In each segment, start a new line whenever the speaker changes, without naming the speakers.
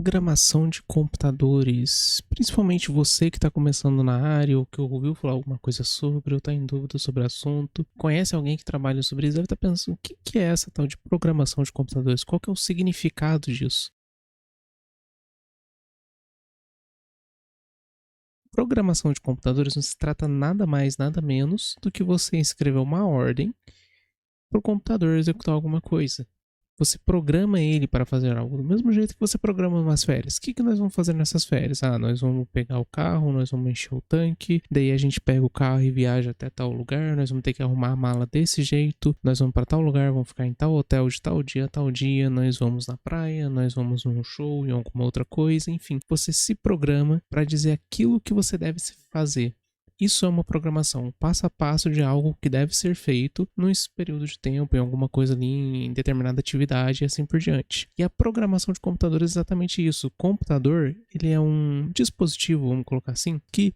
Programação de computadores, principalmente você que está começando na área ou que ouviu falar alguma coisa sobre ou está em dúvida sobre o assunto, conhece alguém que trabalha sobre isso, deve estar pensando, o que é essa tal de programação de computadores? Qual que é o significado disso? Programação de computadores não se trata nada mais, nada menos do que você escrever uma ordem para o computador executar alguma coisa. Você programa ele para fazer algo do mesmo jeito que você programa umas férias. O que nós vamos fazer nessas férias? Nós vamos pegar o carro, nós vamos encher o tanque, daí a gente pega o carro e viaja até tal lugar, nós vamos ter que arrumar a mala desse jeito, nós vamos para tal lugar, vamos ficar em tal hotel de tal dia a tal dia, nós vamos na praia, nós vamos num show, em alguma outra coisa, enfim. Você se programa para dizer aquilo que você deve fazer. Isso é uma programação, um passo a passo de algo que deve ser feito num período de tempo, em alguma coisa ali, em determinada atividade e assim por diante. E a programação de computador é exatamente isso. O computador, ele é um dispositivo, vamos colocar assim, que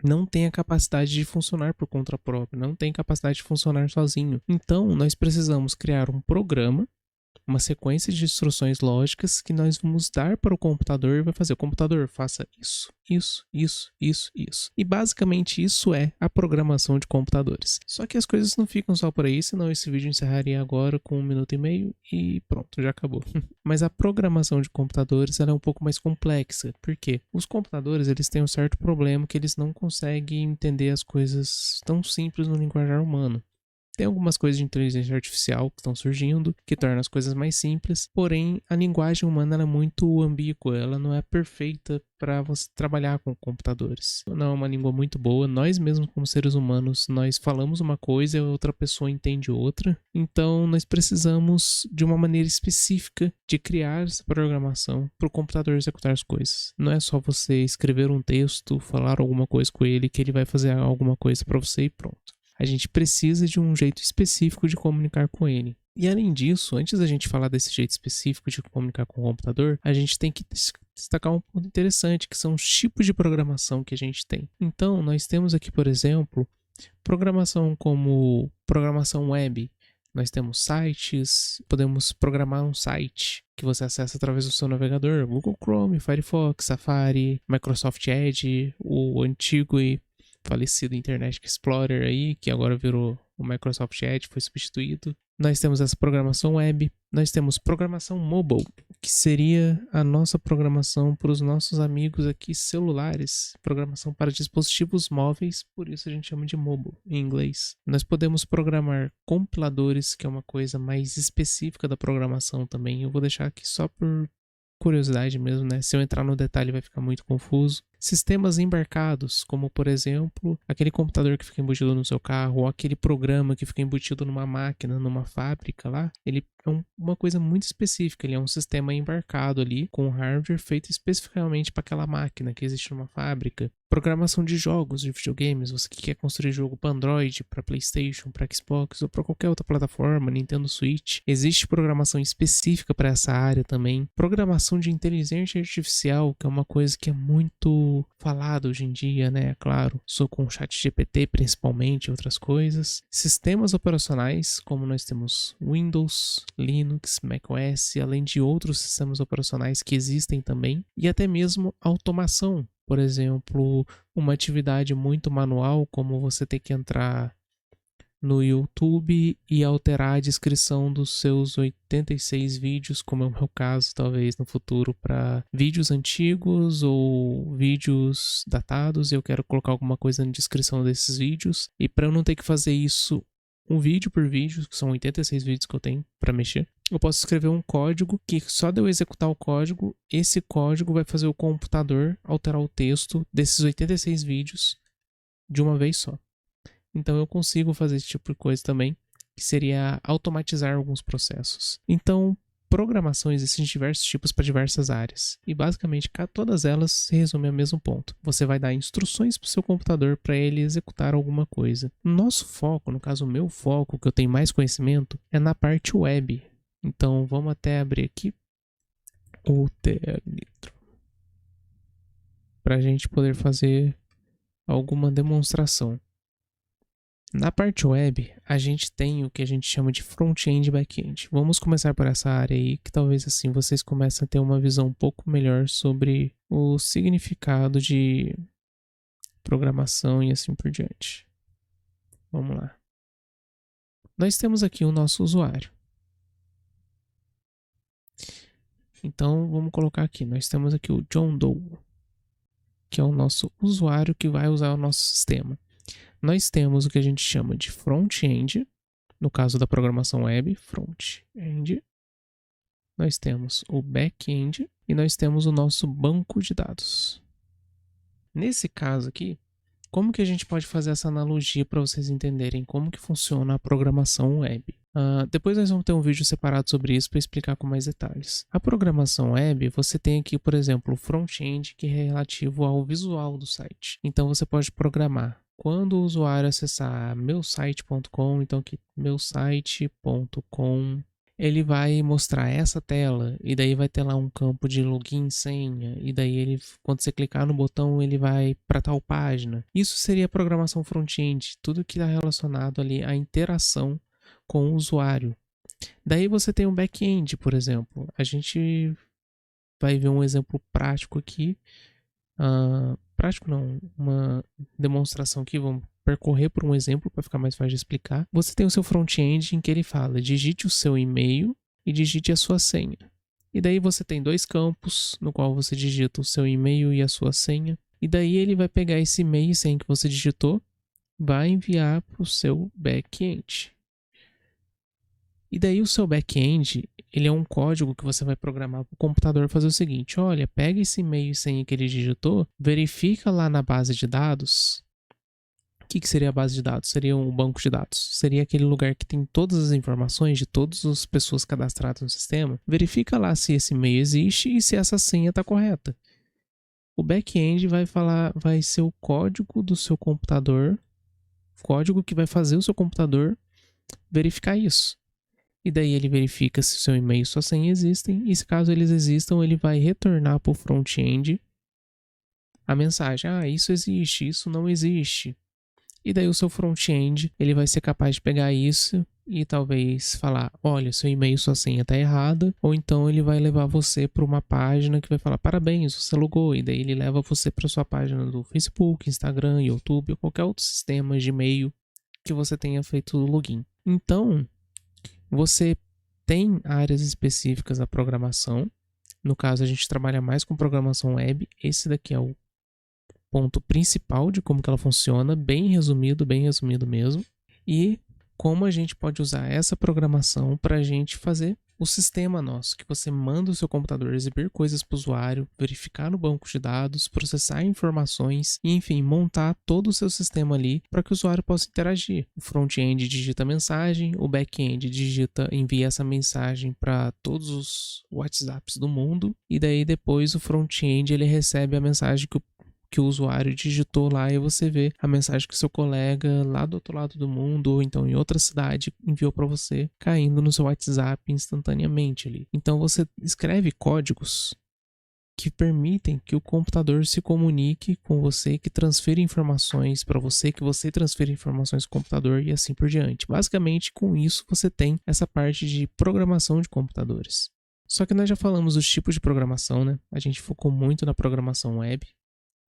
não tem a capacidade de funcionar por conta própria, não tem capacidade de funcionar sozinho. Então, nós precisamos criar um programa, uma sequência de instruções lógicas que nós vamos dar para o computador e vai fazer o computador faça isso, isso, isso, isso, isso. E basicamente isso é a programação de computadores. Só que as coisas não ficam só por aí, senão esse vídeo encerraria agora com 1 minuto e meio e pronto, já acabou. Mas a programação de computadores ela é um pouco mais complexa. Por quê? Os computadores eles têm um certo problema que eles não conseguem entender as coisas tão simples no linguajar humano. Tem algumas coisas de inteligência artificial que estão surgindo, que tornam as coisas mais simples, porém a linguagem humana é muito ambígua, ela não é perfeita para você trabalhar com computadores. Não é uma língua muito boa, nós mesmos como seres humanos, nós falamos uma coisa e a outra pessoa entende outra, então nós precisamos de uma maneira específica de criar essa programação para o computador executar as coisas. Não é só você escrever um texto, falar alguma coisa com ele que ele vai fazer alguma coisa para você e pronto. A gente precisa de um jeito específico de comunicar com ele. E além disso, antes da gente falar desse jeito específico de comunicar com o computador, a gente tem que destacar um ponto interessante, que são os tipos de programação que a gente tem. Então, nós temos aqui, por exemplo, programação como programação web. Nós temos sites, podemos programar um site que você acessa através do seu navegador, Google Chrome, Firefox, Safari, Microsoft Edge, o antigo e falecido Internet Explorer aí, que agora virou o Microsoft Edge, foi substituído. Nós temos essa programação web, nós temos programação mobile, que seria a nossa programação para os nossos amigos aqui celulares, programação para dispositivos móveis, por isso a gente chama de mobile em inglês. Nós podemos programar compiladores, que é uma coisa mais específica da programação também. Eu vou deixar aqui só por curiosidade mesmo, né? Se eu entrar no detalhe vai ficar muito confuso. Sistemas embarcados, como por exemplo, aquele computador que fica embutido no seu carro, ou aquele programa que fica embutido numa máquina, numa fábrica lá, ele é uma coisa muito específica, ele é um sistema embarcado ali, com hardware feito especificamente para aquela máquina que existe numa fábrica. Programação de jogos, de videogames, você que quer construir jogo para Android, para PlayStation, para Xbox ou para qualquer outra plataforma, Nintendo Switch, existe programação específica para essa área também. Programação de inteligência artificial, que é uma coisa que é muito falada hoje em dia, né? É claro, sou com o ChatGPT principalmente, outras coisas. Sistemas operacionais, como nós temos Windows, Linux, macOS, além de outros sistemas operacionais que existem também, e até mesmo automação. Por exemplo, uma atividade muito manual, como você ter que entrar no YouTube e alterar a descrição dos seus 86 vídeos, como é o meu caso, talvez no futuro, para vídeos antigos ou vídeos datados, e eu quero colocar alguma coisa na descrição desses vídeos. E para eu não ter que fazer isso um vídeo por vídeo, que são 86 vídeos que eu tenho para mexer, eu posso escrever um código que só de eu executar o código, esse código vai fazer o computador alterar o texto desses 86 vídeos de uma vez só. Então eu consigo fazer esse tipo de coisa também, que seria automatizar alguns processos. Então, programação existem diversos tipos para diversas áreas. E basicamente todas elas se resumem ao mesmo ponto. Você vai dar instruções para o seu computador para ele executar alguma coisa. Nosso foco, no caso o meu foco, que eu tenho mais conhecimento, é na parte web. Então vamos até abrir aqui o Teletro para a gente poder fazer alguma demonstração. Na parte web, a gente tem o que a gente chama de front-end e back-end. Vamos começar por essa área aí, que talvez assim vocês comecem a ter uma visão um pouco melhor sobre o significado de programação e assim por diante. Vamos lá. Nós temos aqui o nosso usuário. Então, vamos colocar aqui. Nós temos aqui o John Doe, que é o nosso usuário que vai usar o nosso sistema. Nós temos o que a gente chama de front-end, no caso da programação web, front-end. Nós temos o back-end e nós temos o nosso banco de dados. Nesse caso aqui, como que a gente pode fazer essa analogia para vocês entenderem como que funciona a programação web? Depois nós vamos ter um vídeo separado sobre isso para explicar com mais detalhes. A programação web, você tem aqui, por exemplo, o front-end, que é relativo ao visual do site. Então você pode programar. Quando o usuário acessar meusite.com, então aqui meusite.com, ele vai mostrar essa tela e daí vai ter lá um campo de login e senha e daí ele, quando você clicar no botão, ele vai para tal página. Isso seria programação front-end, tudo que está relacionado ali à interação com o usuário. Daí você tem um back-end, por exemplo. A gente vai ver um exemplo prático aqui. Prático não, uma demonstração aqui, vamos percorrer por um exemplo para ficar mais fácil de explicar. Você tem o seu front-end em que ele fala: digite o seu e-mail e digite a sua senha. E daí você tem dois campos no qual você digita o seu e-mail e a sua senha. E daí ele vai pegar esse e-mail e senha que você digitou, vai enviar para o seu back-end. E daí o seu back-end, ele é um código que você vai programar para o computador fazer o seguinte: olha, pega esse e-mail e senha que ele digitou, verifica lá na base de dados. O que seria a base de dados? Seria um banco de dados. Seria aquele lugar que tem todas as informações de todas as pessoas cadastradas no sistema. Verifica lá se esse e-mail existe e se essa senha está correta. O back-end vai ser o código do seu computador, código que vai fazer o seu computador verificar isso. E daí ele verifica se o seu e-mail e sua senha existem. E se caso eles existam, ele vai retornar para o front-end a mensagem: isso existe, isso não existe. E daí o seu front-end, ele vai ser capaz de pegar isso e talvez falar: olha, seu e-mail e sua senha tá errada. Ou então ele vai levar você para uma página que vai falar: parabéns, você logou. E daí ele leva você para sua página do Facebook, Instagram, YouTube ou qualquer outro sistema de e-mail que você tenha feito o login. Então, você tem áreas específicas da programação. No caso, a gente trabalha mais com programação web. Esse daqui é o ponto principal de como que ela funciona, bem resumido mesmo. E como a gente pode usar essa programação para a gente fazer o sistema nosso, que você manda o seu computador exibir coisas para o usuário, verificar no banco de dados, processar informações e, enfim, montar todo o seu sistema ali para que o usuário possa interagir. O front-end digita a mensagem, o back-end envia essa mensagem para todos os WhatsApps do mundo e daí depois o front-end ele recebe a mensagem que o usuário digitou lá e você vê a mensagem que seu colega lá do outro lado do mundo ou então em outra cidade enviou para você caindo no seu WhatsApp instantaneamente ali. Então você escreve códigos que permitem que o computador se comunique com você, que transfira informações para você, que você transfira informações para o computador e assim por diante. Basicamente, com isso você tem essa parte de programação de computadores. Só que nós já falamos dos tipos de programação, né? A gente focou muito na programação web,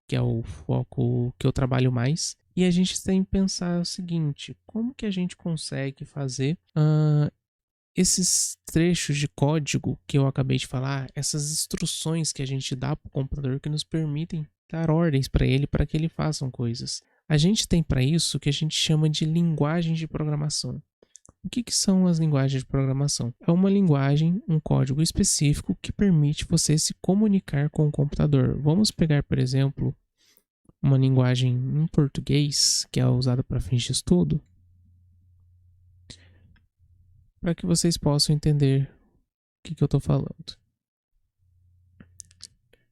que é o foco que eu trabalho mais. E a gente tem que pensar o seguinte: como que a gente consegue fazer esses trechos de código que eu acabei de falar, essas instruções que a gente dá para o computador que nos permitem dar ordens para ele para que ele faça coisas. A gente tem para isso o que a gente chama de linguagem de programação. O que são as linguagens de programação? É uma linguagem, um código específico que permite você se comunicar com o computador. Vamos pegar, por exemplo, uma linguagem em português que é usada para fins de estudo, para que vocês possam entender o que eu estou falando.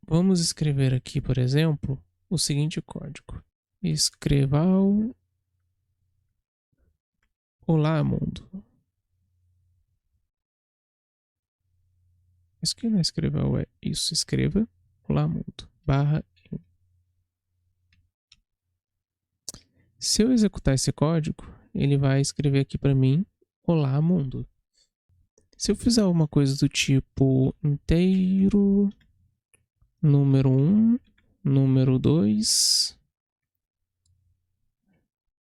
Vamos escrever aqui, por exemplo, o seguinte código: escreva o Olá, mundo. Isso que não escreva é isso, escreva Olá, mundo. Barra. Se eu executar esse código, ele vai escrever aqui para mim, olá mundo. Se eu fizer alguma coisa do tipo inteiro, número 1, número 2,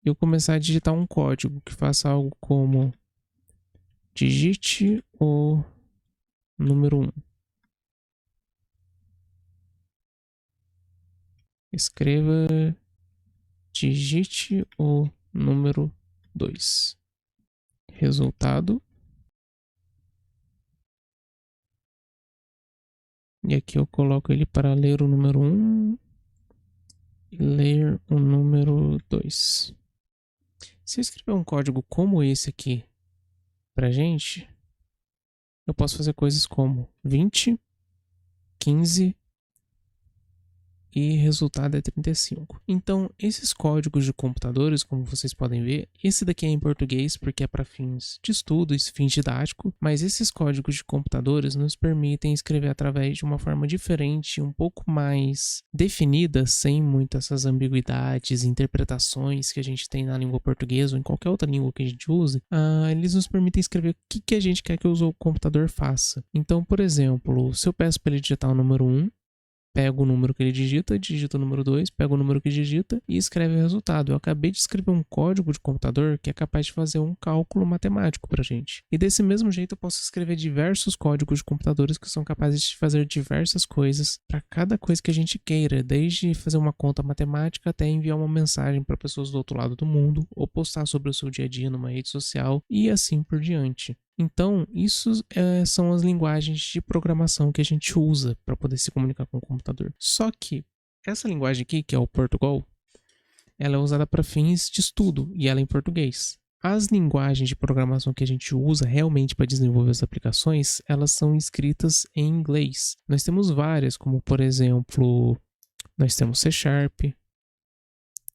eu começar a digitar um código que faça algo como digite o número 1. Escreva digite o número 2. Resultado. E aqui eu coloco ele para ler o número 1 e ler o número 2. Se eu escrever um código como esse aqui pra gente, eu posso fazer coisas como 20, 15 e resultado é 35. Então, esses códigos de computadores, como vocês podem ver, esse daqui é em português porque é para fins de estudo e fins didáticos, mas esses códigos de computadores nos permitem escrever através de uma forma diferente, um pouco mais definida, sem muitas essas ambiguidades, interpretações que a gente tem na língua portuguesa ou em qualquer outra língua que a gente use. Eles nos permitem escrever o que a gente quer que o computador faça. Então, por exemplo, se eu peço para ele digitar o número 1, pega o número que ele digita o número 2, pega o número que digita e escreve o resultado. Eu acabei de escrever um código de computador que é capaz de fazer um cálculo matemático pra gente. E desse mesmo jeito eu posso escrever diversos códigos de computadores que são capazes de fazer diversas coisas para cada coisa que a gente queira, desde fazer uma conta matemática até enviar uma mensagem para pessoas do outro lado do mundo ou postar sobre o seu dia a dia numa rede social e assim por diante. Então, isso são as linguagens de programação que a gente usa para poder se comunicar com o computador. Só que essa linguagem aqui, que é o Portugal, ela é usada para fins de estudo e ela é em português. As linguagens de programação que a gente usa realmente para desenvolver as aplicações, elas são escritas em inglês. Nós temos várias, como por exemplo, nós temos C#.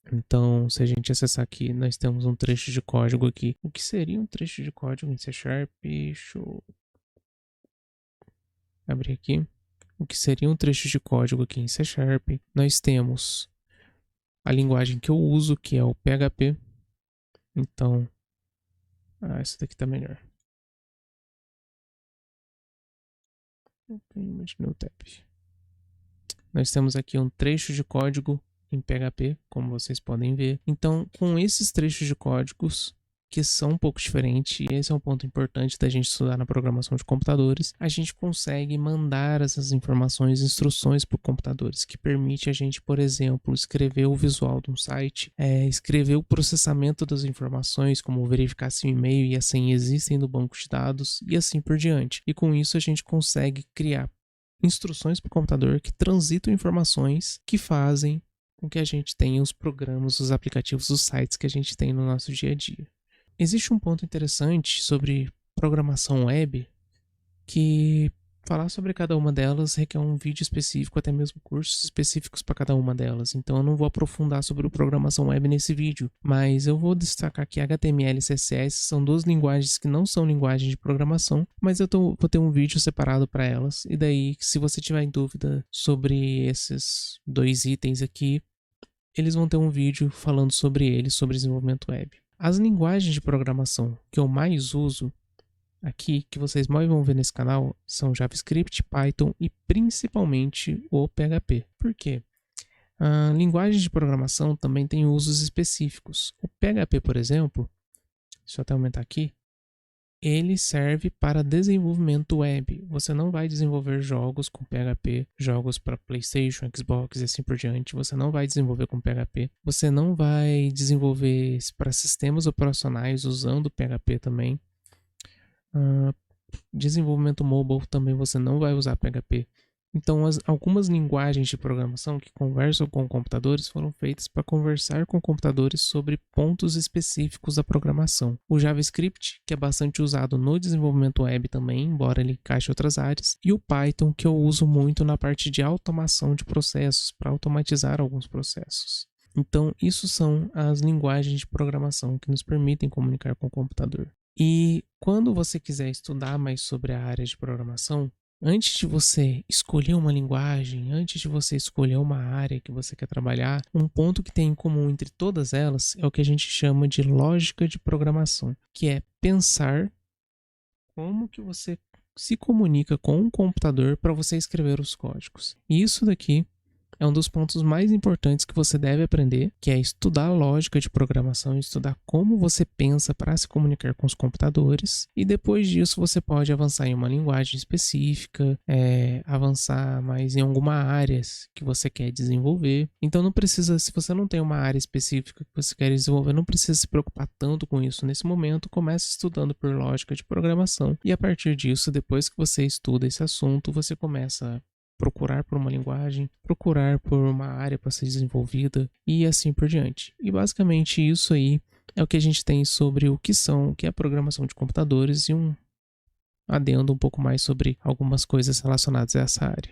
Então, se a gente acessar aqui, nós temos um trecho de código aqui. O que seria um trecho de código em C#? Deixa eu abrir aqui. O que seria um trecho de código aqui em C#? Nós temos a linguagem que eu uso, que é o PHP. Então, essa daqui tá melhor. Nós temos aqui um trecho de código em PHP, como vocês podem ver. Então, com esses trechos de códigos, que são um pouco diferentes, e esse é um ponto importante da gente estudar na programação de computadores, a gente consegue mandar essas informações, instruções para computadores, que permite a gente, por exemplo, escrever o visual de um site, escrever o processamento das informações, como verificar se o e-mail e a senha existem no banco de dados, e assim por diante. E com isso a gente consegue criar instruções para o computador que transitam informações que fazem com que a gente tenha os programas, os aplicativos, os sites que a gente tem no nosso dia a dia. Existe um ponto interessante sobre programação web que falar sobre cada uma delas requer um vídeo específico, até mesmo cursos específicos para cada uma delas. Então eu não vou aprofundar sobre programação web nesse vídeo, mas eu vou destacar que HTML e CSS são duas linguagens que não são linguagens de programação, mas eu vou ter um vídeo separado para elas. E daí, se você tiver em dúvida sobre esses dois itens aqui, eles vão ter um vídeo falando sobre eles, sobre desenvolvimento web. As linguagens de programação que eu mais uso aqui, que vocês mais vão ver nesse canal, são JavaScript, Python e principalmente o PHP. Por quê? Linguagens de programação também têm usos específicos. O PHP, por exemplo, deixa eu até aumentar aqui, ele serve para desenvolvimento web. Você não vai desenvolver jogos com PHP, jogos para PlayStation, Xbox e assim por diante. Você não vai desenvolver com PHP. Você não vai desenvolver para sistemas operacionais usando PHP também. Desenvolvimento mobile também você não vai usar PHP. Então, algumas linguagens de programação que conversam com computadores foram feitas para conversar com computadores sobre pontos específicos da programação. O JavaScript, que é bastante usado no desenvolvimento web também, embora ele encaixe em outras áreas, e o Python, que eu uso muito na parte de automação de processos, para automatizar alguns processos. Então, isso são as linguagens de programação que nos permitem comunicar com o computador. E quando você quiser estudar mais sobre a área de programação, Antes de você escolher uma linguagem, antes de você escolher uma área que você quer trabalhar, um ponto que tem em comum entre todas elas é o que a gente chama de lógica de programação, que é pensar como que você se comunica com um computador para você escrever os códigos. E isso daqui é um dos pontos mais importantes que você deve aprender, que é estudar a lógica de programação, estudar como você pensa para se comunicar com os computadores. E depois disso você pode avançar em uma linguagem específica, avançar mais em alguma área que você quer desenvolver. Então não precisa, se você não tem uma área específica que você quer desenvolver, não precisa se preocupar tanto com isso nesse momento. Comece estudando por lógica de programação e a partir disso, depois que você estuda esse assunto, você começa a procurar por uma linguagem, procurar por uma área para ser desenvolvida e assim por diante. E basicamente isso aí é o que a gente tem sobre o que é a programação de computadores e um adendo um pouco mais sobre algumas coisas relacionadas a essa área.